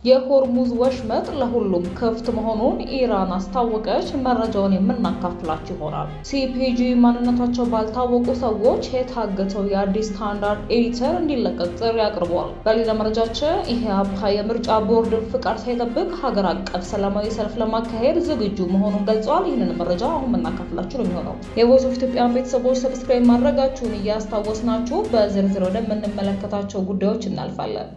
የሆርሙዝ ወሽመጥ ለሁሉም ክፍት መሆኑን ኢራን አስታወቀች። መረጃውን የምናካፍላችሁ ይሆናል። ሲፒጂ ማንነታቸው ባልታወቁ ሰዎች የታገተው የአዲስ ስታንዳርድ ኤዲተር እንዲለቀቅ ጥሪ አቅርቧል። በሌላ መረጃችን ኢህአፓ የምርጫ ቦርድን ፍቃድ ሳይጠብቅ ሀገር አቀፍ ሰላማዊ ሰልፍ ለማካሄድ ዝግጁ መሆኑን ገልጿል። ይህንን መረጃ አሁን የምናካፍላችሁ ነው የሚሆነው። የቮይስ ኦፍ ኢትዮጵያ ቤተሰቦች ሰብስክራይብ ማድረጋችሁን እያስታወስናችሁ በዝርዝር ወደምንመለከታቸው ጉዳዮች እናልፋለን።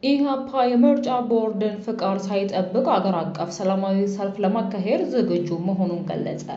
ኢህአፓ የምርጫ ቦርድን ፍቃድ ሳይጠብቅ አገር አቀፍ ሰላማዊ ሰልፍ ለማካሄድ ዝግጁ መሆኑን ገለጸ።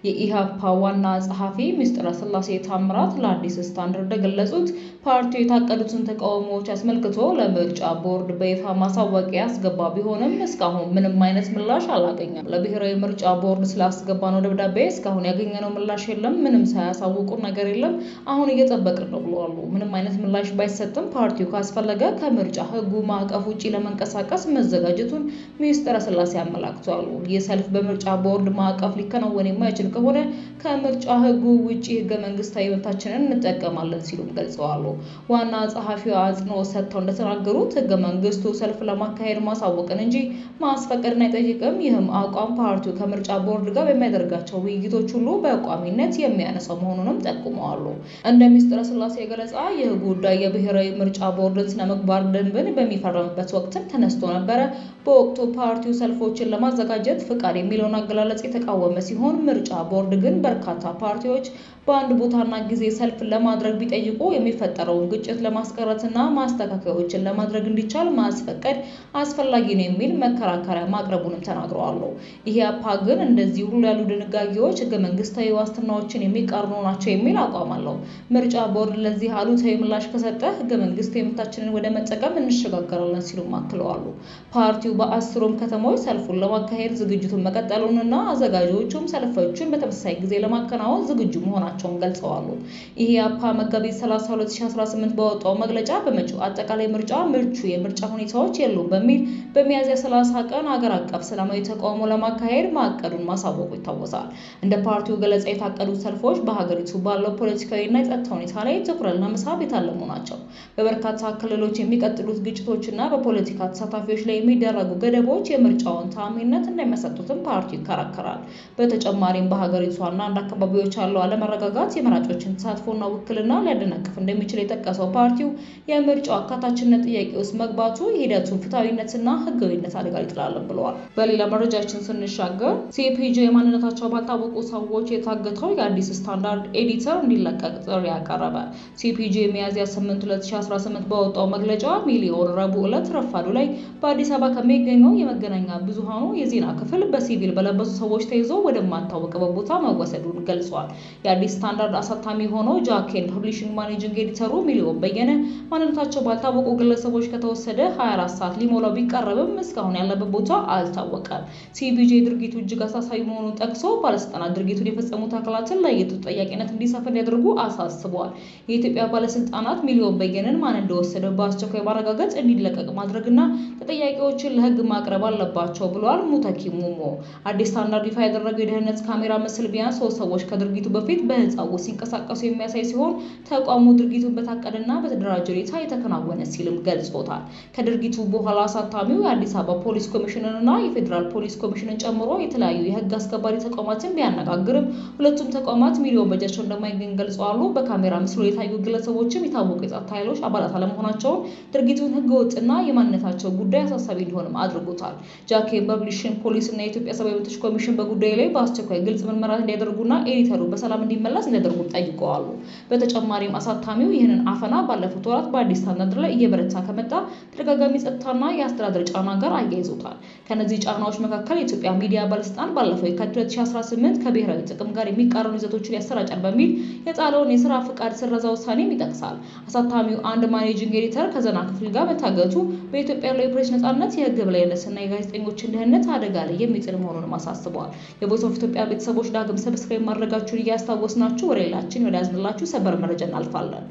የኢህአፓ ዋና ጸሐፊ ምስጢረ ስላሴ ታምራት ለአዲስ ስታንዳርድ ገለጹት። ፓርቲው የታቀዱትን ተቃውሞዎች አስመልክቶ ለምርጫ ቦርድ በይፋ ማሳወቂያ ያስገባ ቢሆንም እስካሁን ምንም አይነት ምላሽ አላገኘም። ለብሔራዊ ምርጫ ቦርድ ስላስገባነው ደብዳቤ እስካሁን ያገኘነው ምላሽ የለም፣ ምንም ሳያሳውቁ ነገር የለም፣ አሁን እየጠበቅን ነው ብለዋል። ምንም አይነት ምላሽ ባይሰጥም ፓርቲው ካስፈለገ ከምርጫ ህጉ ማዕቀፍ ውጪ ለመንቀሳቀስ መዘጋጀቱን ምስጢረ ስላሴ አመላክቷል። ይህ ሰልፍ በምርጫ ቦርድ ማዕቀፍ ሊከናወን የማይችል ከሆነ ከምርጫ ህጉ ውጪ ህገ መንግስታዊ መብታችንን እንጠቀማለን ሲሉም ገልጸዋል። ዋና ጸሐፊው አጽንኦት ሰጥተው እንደተናገሩት ህገ መንግስቱ ሰልፍ ለማካሄድ ማሳወቅን እንጂ ማስፈቀድን አይጠይቅም። ይህም አቋም ፓርቲው ከምርጫ ቦርድ ጋር በሚያደርጋቸው ውይይቶች ሁሉ በቋሚነት የሚያነሳው መሆኑንም ጠቁመዋል። እንደ ምስጢረ ስላሴ ገለጻ ይህ ጉዳይ የብሔራዊ ምርጫ ቦርድን ስነ ምግባር ደንብን በሚፈረምበት ወቅትም ተነስቶ ነበረ። በወቅቱ ፓርቲው ሰልፎችን ለማዘጋጀት ፍቃድ የሚለውን አገላለጽ የተቃወመ ሲሆን ምርጫ ቦርድ ግን በርካታ ፓርቲዎች በአንድ ቦታና ጊዜ ሰልፍ ለማድረግ ቢጠይቁ የሚፈጠረውን ግጭት ለማስቀረትና ማስተካከያዎችን ለማድረግ እንዲቻል ማስፈቀድ አስፈላጊ ነው የሚል መከራከሪያ ማቅረቡንም ተናግረዋል። ኢህአፓ ግን እንደዚህ ሁሉ ያሉ ድንጋጌዎች ህገ መንግስታዊ ዋስትናዎችን የሚቃረኑ ናቸው የሚል አቋም አለው። ምርጫ ቦርድ ለዚህ አሉታዊ ምላሽ ከሰጠ ህገ መንግስታዊ መብታችንን ወደ መጠቀም እንሸጋገራለን ሲሉም አክለዋል። ፓርቲው በ10ሩም ከተሞች ሰልፉን ለማካሄድ ዝግጅቱን መቀጠሉንና አዘጋጆቹም ሰልፎቹን በተመሳሳይ ጊዜ ለማከናወን ዝግጁ መሆናቸውን ገልጸዋል። ኢህአፓ መጋቢት 30 2018 በወጣው መግለጫ በመጪው አጠቃላይ ምርጫ ምቹ የምርጫ ሁኔታዎች የሉም በሚል በሚያዝያ 30 ቀን አገር አቀፍ ሰላማዊ ተቃውሞ ለማካሄድ ማቀዱን ማሳወቁ ይታወሳል። እንደ ፓርቲው ገለጻ የታቀዱት ሰልፎች በሀገሪቱ ባለው ፖለቲካዊና የጸጥታ ሁኔታ ላይ ትኩረት ለመሳብ የታለሙ ናቸው። በበርካታ ክልሎች የሚቀጥሉት ግጭቶችና በፖለቲካ ተሳታፊዎች ላይ የሚደረጉ ገደቦች የምርጫውን ተአማኒነት እንደሚያሳጡትም ፓርቲው ይከራከራል። በተጨማሪም በሀገሪቱ አንዳንድ አካባቢዎች ያለው አለመረጋጋት የመራጮችን ተሳትፎና ውክልና ሊያደናቅፍ እንደሚችል የጠቀሰው ፓርቲው የምርጫው አካታችነት ጥያቄ ውስጥ መግባቱ የሂደቱን ፍትሐዊነትና ህጋዊነት አደጋ ይጥላል ብለዋል። በሌላ መረጃችን ስንሻገር ሲፒጂ የማንነታቸው ባልታወቁ ሰዎች የታገተው የአዲስ ስታንዳርድ ኤዲተር እንዲለቀቅ ጥሪ ያቀረበ። ሲፒጂ ሚያዝያ 8 2018 በወጣው መግለጫ ሚሊዮን ረቡዕ ዕለት ረፋዱ ላይ በአዲስ አበባ ከሚገኘው የመገናኛ ብዙሃኑ የዜና ክፍል በሲቪል በለበሱ ሰዎች ተይዞ ወደማታወቅበት ቦታ መወሰዱን ገልጿል። የአዲስ ስታንዳርድ አሳታሚ ሆኖ ጃኬን ፐብሊሽንግ ማኔጂንግ ኤዲተሩ ሚሊዮን በየነ ማንነታቸው ባልታወቁ ግለሰቦች ከተወሰደ 24 ሰዓት ሊሞላው ቢቀረብም እስካሁን ያለበት ቦታ አልታወቀም። ሲፒጂ ድርጊቱ እጅግ አሳሳቢ መሆኑን ጠቅሶ ባለስልጣናት ድርጊቱን የፈጸሙት አካላትን ለይቶ ተጠያቂነት እንዲሰፍን እንዲያደርጉ አሳስቧል። የኢትዮጵያ ባለስልጣናት ሚሊዮን በየነን ማን እንደወሰደ በአስቸኳይ ማረጋገጥ እንዲለቀቅ ማድረግና ተጠያቂዎችን ለህግ ማቅረብ አለባቸው ብሏል። ሙተኪ ሙሞ አዲስ ስታንዳርድ ይፋ ያደረገው የደህንነት ካሜራ ምስል ቢያንስ 3 ሰዎች ከድርጊቱ በፊት በህንጻው ውስጥ ሲንቀሳቀሱ የሚያሳይ ሲሆን ተቋሙ ድርጊቱን በታቀደና በተደራጀ ሁኔታ የተከናወነ ሲልም ገልጾታል። ከድርጊቱ በኋላ አሳታሚው የአዲስ አበባ ፖሊስ ኮሚሽንና የፌዴራል ፖሊስ ኮሚሽንን ጨምሮ የተለያዩ የህግ አስከባሪ ተቋማትን ቢያነጋግርም ሁለቱም ተቋማት ሚሊዮን በእጃቸው እንደማይገኝ ገልጸዋል። በካሜራ ምስሉ የታዩ ግለሰቦችም የታወቁ የጸጥታ ኃይሎች አባላት አለመሆናቸውን ድርጊቱን ህገወጥና የማንነታቸው ጉዳይ አሳሳቢ እንዲሆንም አድርጎታል። ጃኬን ፐብሊሽንግ ፖሊስና የኢትዮጵያ ሰብአዊ መብቶች ኮሚሽን በጉዳዩ ላይ በአስቸኳይ ግልጽ ምርመራ እንዲያደርጉና ኤዲተሩ በሰላም እንዲመለስ እንዲያደርጉ ጠይቀዋል። በተጨማሪም አሳታሚው ይህንን አፈና ባለፉት ወራት በአዲስ ስታንዳርድ ላይ እየበረታ ከመጣ ተደጋጋሚ ጸጥታና የአስተዳደር ጫና ጋር አያይዞታል። ከነዚህ ጫናዎች መካከል የኢትዮጵያ ሚዲያ ባለስልጣን ባለፈው የካቲት 2018 ከብሔራዊ ጥቅም ጋር የሚቃረኑ ይዘቶችን ያሰራጫል በሚል የጣለውን የስራ ፍቃድ ስረዛ ውሳኔም ይጠቅሳል። አሳታሚው አንድ ማኔጂንግ ኤዲተር ከዜና ክፍል ጋር መታገቱ በኢትዮጵያ ያለው የፕሬስ ነጻነት፣ የህግ የበላይነትና የጋዜጠኞችን ደህንነት አደጋ ላይ የሚጥል መሆኑን አሳስበዋል። የቮይስ ኦፍ ኢትዮጵያ ቤተሰቦች ዳግም ሰብስክራይብ ማድረጋችሁን እያስታወስናችሁ ወደ ሌላችን ወደ ያዝንላችሁ ሰበር መረጃ እናልፋለን።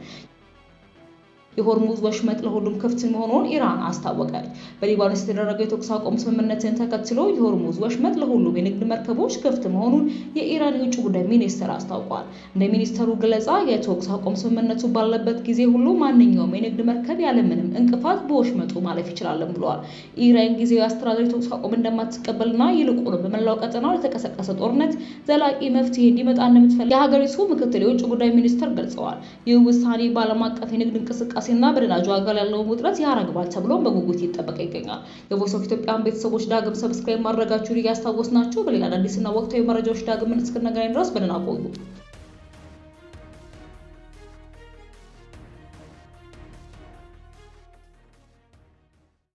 የሆርሙዝ ወሽመጥ ለሁሉም ክፍት መሆኑን ኢራን አስታወቀች። በሊባኖስ የተደረገው የተኩስ አቁም ስምምነትን ተከትሎ የሆርሙዝ ወሽመጥ ለሁሉም የንግድ መርከቦች ክፍት መሆኑን የኢራን የውጭ ጉዳይ ሚኒስቴር አስታውቋል። እንደ ሚኒስተሩ ገለጻ የተኩስ አቁም ስምምነቱ ባለበት ጊዜ ሁሉ ማንኛውም የንግድ መርከብ ያለምንም እንቅፋት በወሽመጡ ማለፍ ይችላል ብለዋል። ኢራን ጊዜያዊ አስተዳደር የተኩስ አቁም እንደማትቀበልና ይልቁንም በመላው ቀጠናው ለተቀሰቀሰ ጦርነት ዘላቂ መፍትሄ እንዲመጣ እንደምትፈልግ የሀገሪቱ ምክትል የውጭ ጉዳይ ሚኒስትር ገልጸዋል። ይህ ውሳኔ በዓለም አቀፍ የንግድ እንቅስቃሴና በነዳጅ ዋጋ ያለውን ውጥረት ያረግባል ተብሎ በጉጉት ይጠበቅ ይገኛል። የቮይስ ኦፍ ኢትዮጵያን ቤተሰቦች ዳግም ሰብስክራይብ ማድረጋችሁን እያስታወስናችሁ በሌላ አዳዲስና ወቅታዊ መረጃዎች ዳግም እስክንገናኝ ድረስ በደህና ቆዩ።